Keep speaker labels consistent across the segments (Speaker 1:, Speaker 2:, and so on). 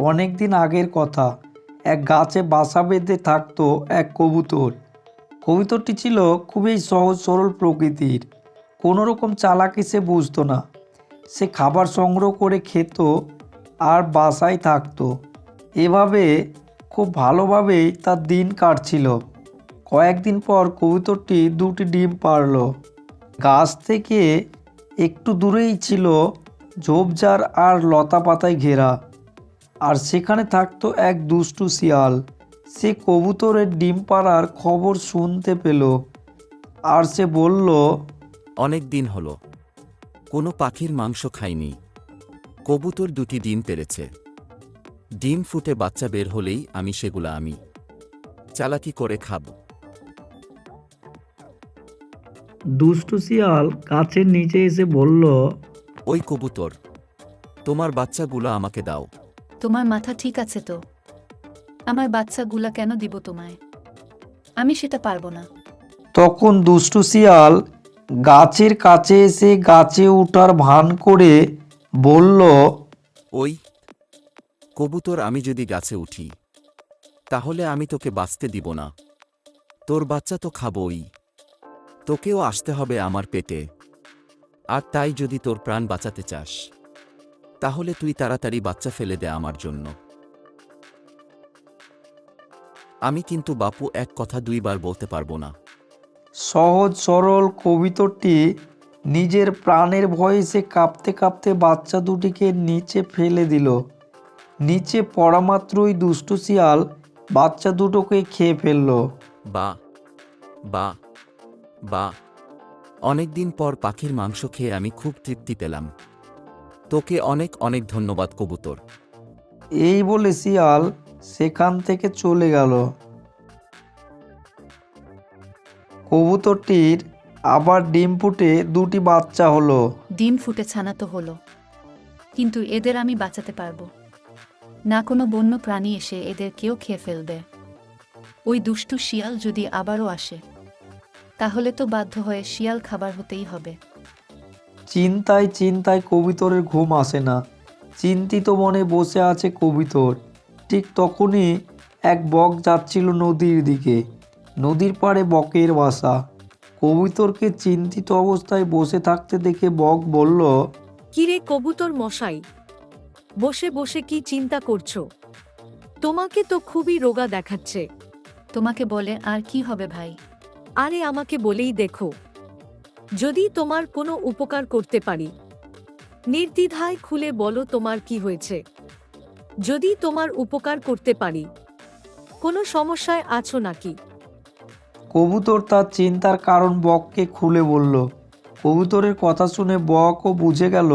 Speaker 1: অনেক দিন আগের কথা। এক গাছে বাসা বেঁধে থাকতো এক কবুতর। কবুতরটি ছিল খুবই সহজ সরল প্রকৃতির। কোনো রকম চালাকি সে বুঝতো না। সে খাবার সংগ্রহ করে খেত আর বাসায় থাকতো। এভাবে খুব ভালোভাবেই তার দিন কাটছিল। কয়েকদিন পর কবুতরটি দুটি ডিম পাড়ল। গাছ থেকে একটু দূরেই ছিল ঝোপঝাড় আর লতা পাতায় ঘেরা। আর সেখানে থাকতো এক দুষ্টু শিয়াল। সে কবুতরের ডিম পাড়ার খবর শুনতে পেল আর সে বলল,
Speaker 2: অনেক দিন হলো কোনো পাখির মাংস খাইনি। কবুতর দুটি ডিম পেড়েছে। ডিম ফুটে বাচ্চা বের হলেই আমি সেগুলা চালাকি করে খাব।
Speaker 1: দুষ্টু শিয়াল গাছের নিচে এসে বলল,
Speaker 2: ওই কবুতর, তোমার বাচ্চাগুলো আমাকে দাও।
Speaker 3: তোমার মাথা ঠিক আছে তো? আমার বাচ্চাগুলা কেন দিব তোমায়? আমি সেটা পারবো না।
Speaker 1: তখন দুষ্টু শিয়াল গাছের কাছে এসে গাছে ওঠার ভান করে বলল,
Speaker 2: ওই কবুতর, আমি যদি গাছে উঠি তাহলে আমি তোকে বাঁচতে দিব না। তোর বাচ্চা তো খাবই, তোকেও আসতে হবে আমার পেটে। আর তাই যদি তোর প্রাণ বাঁচাতে চাস তাহলে তুই তাড়াতাড়ি বাচ্চা ফেলে দে আমার জন্য। আমি কিন্তু বাপু এক কথা দুইবার বলতে পারবো না।
Speaker 1: সহজ সরল কবুতরটি নিজের প্রাণের ভয়ে সে কাঁপতে কাঁপতে বাচ্চা দুটিকে নিচে ফেলে দিল। নিচে পড়া মাত্রই দুষ্টু শিয়াল বাচ্চা দুটোকে খেয়ে ফেলল।
Speaker 2: বা বা বা অনেকদিন পর পাখির মাংস খেয়ে আমি খুব তৃপ্তি পেলাম। তোকে অনেক অনেক ধন্যবাদ কবুতর।
Speaker 1: এই বলে শিয়াল সেখান থেকে চলে গেল। কবুতরটির আবার ডিম ফুটে দুটি বাচ্চা হলো।
Speaker 3: ডিম ফুটে ছানা তো হলো, কিন্তু এদের আমি বাঁচাতে পারবো না। কোনো বন্য প্রাণী এসে এদের কেউ খেয়ে ফেলবে। ওই দুষ্টু শিয়াল যদি আবারও আসে তাহলে তো বাধ্য হয়ে শিয়াল খাবার হতেই হবে।
Speaker 1: চিন্তায় চিন্তায় কবুতরের ঘুম আসে না। চিন্তিত মনে বসে আছে কবুতর। ঠিক তখনই এক বক যাচ্ছিল নদীর দিকে। নদীর পাড়ে বকের বাসা। কবুতরকে চিন্তিত অবস্থায় বসে থাকতে দেখে বক বলল,
Speaker 4: কিরে কবুতর মশাই, বসে বসে কি চিন্তা করছো? তোমাকে তো খুবই রোগা দেখাচ্ছে।
Speaker 3: তোমাকে বলে আর কি হবে ভাই?
Speaker 4: আরে আমাকে বলেই দেখো, যদি তোমার কোনো উপকার করতে পারি। নির্দ্বিধায় খুলে বলো তোমার কি হয়েছে। যদি তোমার উপকার করতে পারি, কোনো সমস্যায় আছো নাকি?
Speaker 1: কবুতর তার চিন্তার কারণ বককে খুলে বলল। কবুতরের কথা শুনে বকও বুঝে গেল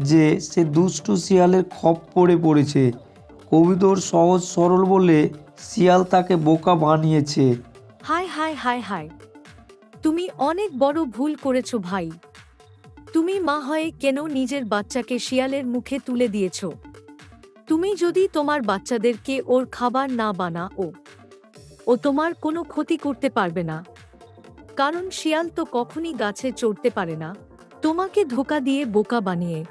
Speaker 1: যে সে দুষ্টু শিয়ালের খপ্পরে পড়েছে। কবুতর সহজ সরল বলে শিয়াল তাকে বোকা বানিয়েছে।
Speaker 4: হায় হায় হায় হায়, তুমি অনেক বড় ভুল করেছো ভাই। তুমি মা হয়ে কেন নিজের বাচ্চাকে শিয়ালের মুখে তুলে দিয়েছ? তুমি যদি তোমার বাচ্চাদেরকে ওর খাবার না বানাও, ও তোমার কোনো ক্ষতি করতে পারবে না। কারণ শিয়াল তো কখনই গাছে চড়তে পারে না। তোমাকে ধোঁকা দিয়ে বোকা বানিয়ে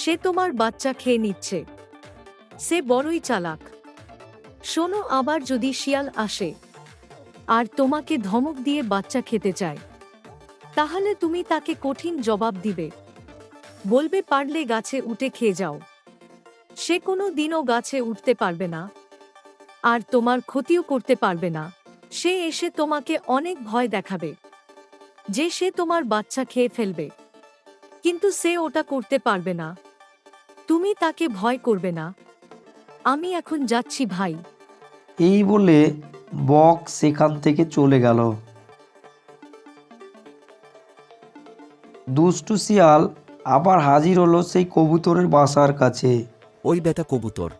Speaker 4: সে তোমার বাচ্চা খেয়ে নিচ্ছে। সে বড়ই চালাক। শোনো, আবার যদি শিয়াল আসে আর তোমাকে ধমক দিয়ে বাচ্চা খেতে চায়, তাহলে তুমি তাকে কঠিন জবাব দিবে। বলবে পারলে গাছে উঠে খেয়ে যাও। সে কোনো দিনও গাছে উঠতে পারবে না আর তোমার ক্ষতিও করতে পারবে না। সে এসে তোমাকে অনেক ভয় দেখাবে যে সে তোমার বাচ্চা খেয়ে ফেলবে, কিন্তু সে ওটা করতে পারবে না। তুমি তাকে ভয় করবে না। আমি এখন যাচ্ছি ভাই।
Speaker 1: এই বলে বক সেখান থেকে চলে গেল। দুষ্টু শিয়াল আবার হাজির হলো সেই কবুতরের বাসার কাছে।
Speaker 2: ওই বেটা কবুতর,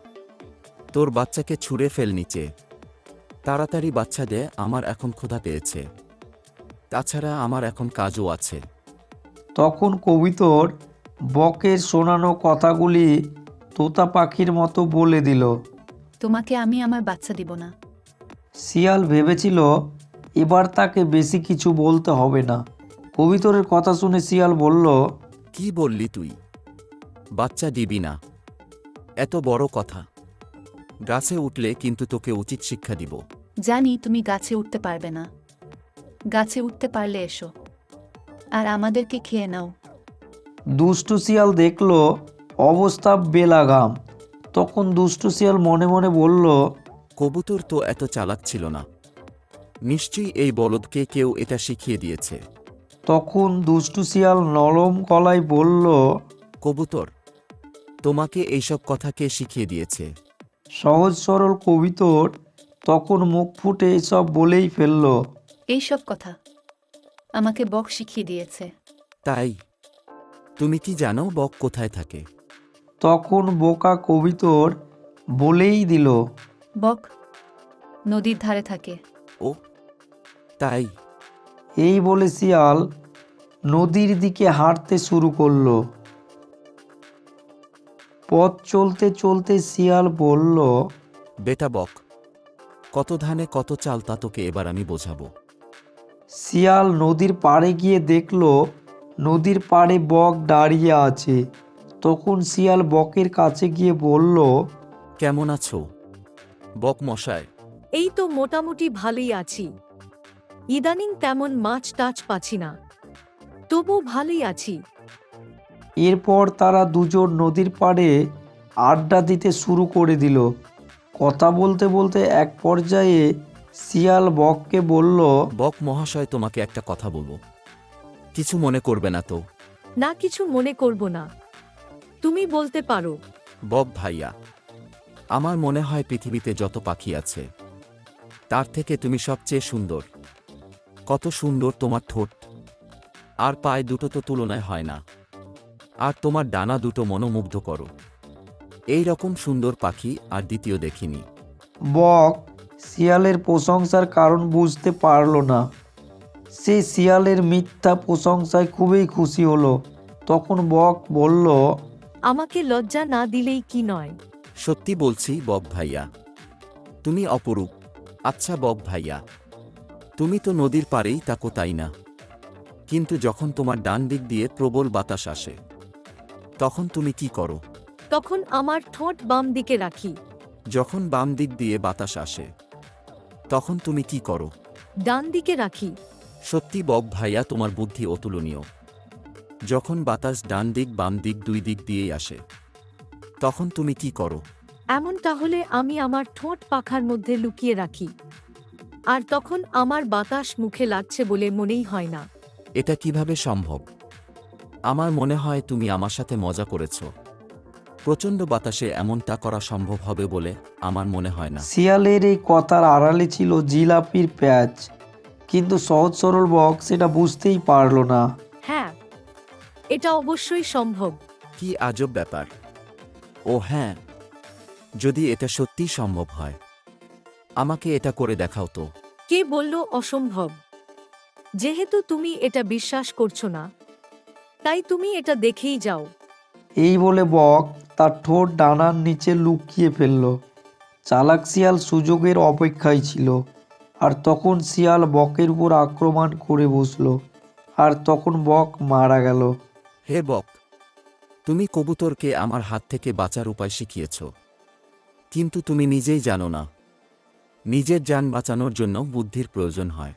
Speaker 2: তোর বাচ্চাকে ছুঁড়ে ফেল নিচে। তাড়াতাড়ি বাচ্চা দে, আমার এখন ক্ষুধা পেয়েছে। তাছাড়া আমার এখন কাজও আছে।
Speaker 1: তখন কবুতর বকের শোনানো কথাগুলি তোতা পাখির মতো বলে দিল।
Speaker 3: তোমাকে আমি আমার বাচ্চা দিব না।
Speaker 1: শিয়াল ভেবেছিল এবার তাকে বেশি কিছু বলতে হবে না। কবুতরের কথা শুনে শিয়াল বলল,
Speaker 2: কি বললি তুই? বাচ্চা দিবি না? এত বড় কথা। গাছে উঠলে কিন্তু তোকে উচিত শিক্ষা দিব।
Speaker 3: জানি তুমি গাছে উঠতে পারবে না। গাছে উঠতে পারলে এসো, আর আমাদেরকে খেয়ে নাও।
Speaker 1: দুষ্টু শিয়াল দেখলো অবস্থা বেলাগাম। তখন দুষ্টু শিয়াল মনে মনে বলল,
Speaker 2: কবুতর তো এত চালাক ছিল না। নিশ্চয়ই এই বলদকে কেউ এটা শিখিয়ে দিয়েছে।
Speaker 1: তখন দুষ্টু শিয়াল নরম গলায় বলল,
Speaker 2: কবুতর, তোমাকে এইসব কথা কে শিখিয়ে দিয়েছে?
Speaker 1: সহজ সরল কবিতর তখন মুখ ফুটে এসব বলেই ফেলল।
Speaker 3: এইসব কথা আমাকে বক শিখিয়ে দিয়েছে।
Speaker 2: তাই? তুমি কি জানো বক কোথায় থাকে?
Speaker 1: তখন বোকা কবিতর বলেই দিল,
Speaker 3: বক নদীর ধারে থাকে।
Speaker 2: ও তাই?
Speaker 1: এই বলে শিয়াল নদীর দিকে হাঁটতে শুরু করলো। পথ চলতে চলতে শিয়াল বলল,
Speaker 2: বেটা বক, কত ধানে কত চাল তা তোকে এবার আমি বোঝাবো।
Speaker 1: শিয়াল নদীর পাড়ে গিয়ে দেখলো নদীর পাড়ে বক দাঁড়িয়ে আছে। তখন শিয়াল বকের কাছে গিয়ে বলল,
Speaker 2: কেমন আছো বক মশায়?
Speaker 4: এই তো মোটামুটি ভালোই আছি। ইদানিং তেমন মাছ টাছ পাচ্ছি না, তবু ভালোই আছি।
Speaker 1: এরপর তারা দুজন নদীর পাড়ে আড্ডা দিতে শুরু করে দিল। কথা বলতে বলতে এক পর্যায়ে শিয়াল বককে বলল,
Speaker 2: বক মহাশয়, তোমাকে একটা কথা বলবো, কিছু মনে করবে না তো?
Speaker 4: না, কিছু মনে করব না, তুমি বলতে পারো।
Speaker 2: বক ভাইয়া, আমার মনে হয় পৃথিবীতে যত পাখি আছে তার থেকে তুমি সবচেয়ে সুন্দর। কত সুন্দর তোমার ঠোঁট, আর পায়ে দুটো তো তুলনায় হয় না। আর তোমার ডানা দুটো মনোমুগ্ধ করো। এই রকম সুন্দর পাখি আর দ্বিতীয় দেখিনি।
Speaker 1: বক শিয়ালের প্রশংসার কারণ বুঝতে পারল না। সে শিয়ালের মিথ্যা প্রশংসায় খুবই খুশি হলো। তখন বক বলল,
Speaker 4: আমাকে লজ্জা না দিলেই কি নয়।
Speaker 2: সত্যি বলছি বক ভাইয়া, তুমি অপরূপ। আচ্ছা বক ভাইয়া, তুমি তো নদীর পাড়েই থাকো, তাই না? কিন্তু যখন তোমার ডান দিক দিয়ে প্রবল বাতাস আসে তখন তুমি কি করো?
Speaker 4: তখন আমার ঠোঁট বাম দিকে রাখি।
Speaker 2: যখন বাম দিক দিয়ে বাতাস আসে তখন তুমি কি করো?
Speaker 4: ডান দিকে রাখি।
Speaker 2: সত্যি বক ভাইয়া, তোমার বুদ্ধি অতুলনীয়। যখন বাতাস ডান দিক বাম দিক দুই দিক দিয়েই আসে তখন তুমি কি করো?
Speaker 4: এমন তাহলে আমি আমার ঠোঁট পাখার মধ্যে লুকিয়ে রাখি, আর তখন আমার বাতাস মুখে লাগছে বলে মনেই হয় না।
Speaker 2: এটা কিভাবে সম্ভব? আমার মনে হয় তুমি আমার সাথে মজা করেছ। প্রচণ্ড বাতাসে এমনটা করা সম্ভব হবে বলে আমার মনে হয় না।
Speaker 1: শিয়ালের এই কথার আড়ালে ছিল জিলাপির প্যাঁচ, কিন্তু সহজ সরল বক সেটা বুঝতেই পারল না।
Speaker 4: হ্যাঁ, এটা অবশ্যই সম্ভব।
Speaker 2: কি আজব ব্যাপার! ও হ্যাঁ, যদি এটা সত্যিই সম্ভব হয় আমাকে এটা করে দেখাও তো।
Speaker 4: কে বলল অসম্ভব? যেহেতু তুমি এটা বিশ্বাস করছো না, তাই তুমি এটা দেখেই যাও।
Speaker 1: এই বলে বক তার ঠোঁট ডানার নিচে লুকিয়ে ফেলল। চালাক শিয়াল সুযোগের অপেক্ষায় ছিল, আর তখন শিয়াল বকের উপর আক্রমণ করে বসলো, আর তখন বক মারা গেল।
Speaker 2: হে বক, তুমি কবুতরকে আমার হাত থেকে বাঁচার উপায় শিখিয়েছ, কিন্তু তুমি নিজেই জানো না নিজের জান বাঁচানোর জন্য বুদ্ধির প্রয়োজন হয়।